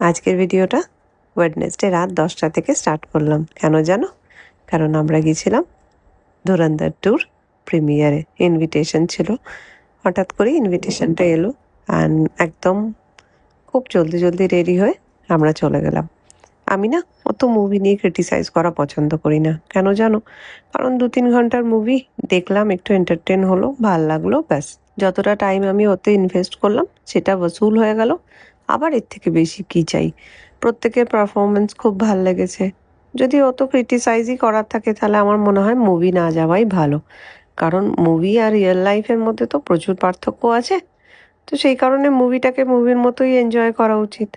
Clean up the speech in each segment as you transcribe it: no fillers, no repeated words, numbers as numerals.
আজকের ভিডিওটা ওয়েডনেসডে রাত 10টা থেকে স্টার্ট করলাম। কেন জানো? কারণ আমরা গিয়েছিলাম ধুরন্ধর ট্যুর প্রিমিয়ারে। ইনভিটেশন ছিল, হঠাৎ করে ইনভিটেশনটা এলো অ্যান্ড একদম খুব জলদি জলদি রেডি হয়ে আমরা চলে গেলাম। আমি না অত মুভি নিয়ে ক্রিটিসাইজ করা পছন্দ করি না। কেন জানো? কারণ 2-3 ঘন্টার মুভি দেখলাম, একটু এন্টারটেন হলো, ভাল লাগলো, ব্যাস। যতটা টাইম আমি ওতে ইনভেস্ট করলাম সেটা ওসুল হয়ে গেল। আবার এর থেকে বেশি কী চাই? প্রত্যেকের পারফরমেন্স খুব ভাল লেগেছে। যদি অত ক্রিটিসাইজই করার থাকে তাহলে আমার মনে হয় মুভি না যাওয়াই ভালো। কারণ মুভি আর রিয়েল লাইফের মধ্যে তো প্রচুর পার্থক্য আছে। তো সেই কারণে মুভিটাকে মুভির মতোই এনজয় করা উচিত।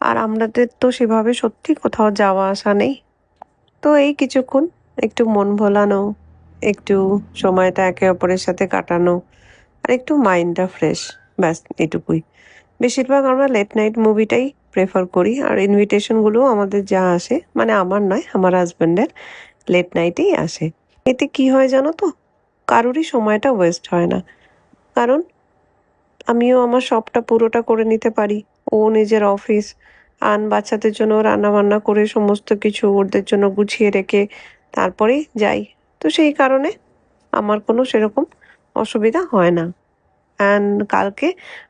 আর আমাদের তো সেভাবে সত্যি কোথাও যাওয়া আসা নেই। তো এই কিছুক্ষণ একটু মন ভোলানো, একটু সময়টা একে অপরের সাথে কাটানো, আর একটু মাইন্ডটা ফ্রেশ, ব্যাস এটুকুই। বেশিরভাগ আমরা লেট নাইট মুভিটাই প্রেফার করি। আর ইনভিটেশনগুলো আমাদের যা আসে, মানে আমার নয়, আমার হাজব্যান্ডের, লেট নাইটেই আসে। এতে কি হয় জানো তো? কারোরই সময়টা ওয়েস্ট হয় না। কারণ আমিও আমার সবটা পুরোটা করে নিতে পারি। ও নিজের অফিস আন বাচ্চাদের জন্য রান্নাবান্না করে সমস্ত কিছু ওদের জন্য গুছিয়ে রেখে তারপরেই যাই। তো সেই কারণে আমার কোনো সেরকম অসুবিধা হয় না। অ্যান্ড কালকে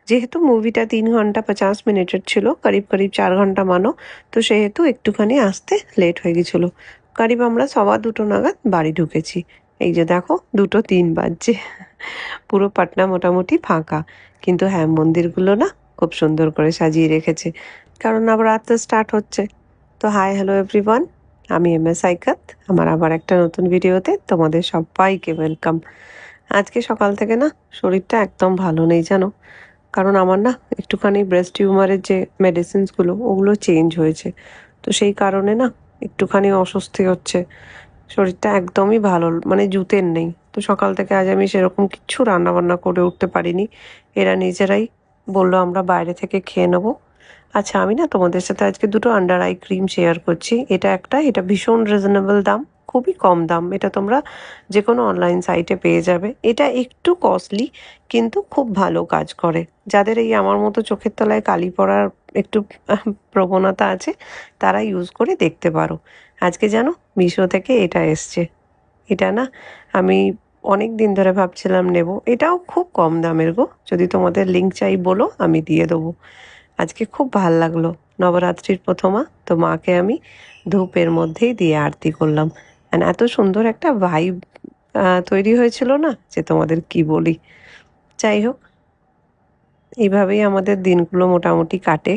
যেহেতু মুভিটা 3 ঘন্টা 50 মিনিটের ছিল, করিব 4 ঘন্টা মানো, তো সেহেতু একটুখানি আসতে লেট হয়ে গেছিলো। করিব আমরা 2:15 নাগাদ বাড়ি ঢুকেছি। এই যে দেখো 2:03 বাজছে। পুরো পাটনা মোটামুটি ফাঁকা। কিন্তু হ্যাঁ, মন্দিরগুলো না খুব সুন্দর করে সাজিয়ে রেখেছে, কারণ নবরাত্রি স্টার্ট হচ্ছে। তো হাই হ্যালো এভরিওয়ান, আমি MS সাইকাত। আমার আবার একটা নতুন ভিডিওতে তোমাদের সবাইকে ওয়েলকাম। আজকে সকাল থেকে না শরীরটা একদম ভালো নেই জানো। কারণ আমার না একটুখানি ব্রেস্ট টিউমারের যে মেডিসিনসগুলো ওগুলো চেঞ্জ হয়েছে। তো সেই কারণে না একটুখানি অস্বস্তি হচ্ছে। শরীরটা একদমই ভালো, মানে জুতের নেই। তো সকাল থেকে আজ আমি সেরকম কিচ্ছু রান্নাবান্না করে উঠতে পারিনি। এরা নিজেরাই বললো আমরা বাইরে থেকে খেয়ে নেবো। আচ্ছা, আমি না তোমাদের সাথে আজকে দুটো আন্ডার আই ক্রিম শেয়ার করছি। এটা ভীষণ রিজনেবল দাম, খুবই কম দাম। এটা তোমরা যে কোনো অনলাইন সাইটে পেয়ে যাবে। এটা একটু কস্টলি কিন্তু খুব ভালো কাজ করে। যাদের এই আমার মতো চোখের তলায় কালি পড়ার একটু প্রবণতা আছে, তারা ইউজ করে দেখতে পারো। আজকে জানো মিশো থেকে এটা এসছে। এটা না আমি অনেক দিন ধরে ভাবছিলাম নেব। এটাও খুব কম দামের গো। যদি তোমাদের লিঙ্ক চাই বলো, আমি দিয়ে দেবো। আজকে খুব ভাল লাগলো। নবরাত্রির প্রথমা তো মাকে আমি ধূপের মধ্যেই দিয়ে আরতি করলাম। অ্যান্ড এত সুন্দর একটা ভাইব তৈরি হয়েছিল না, যে তোমাদের কি বলি। যাই হোক, এইভাবেই আমাদের দিনগুলো মোটামুটি কাটে।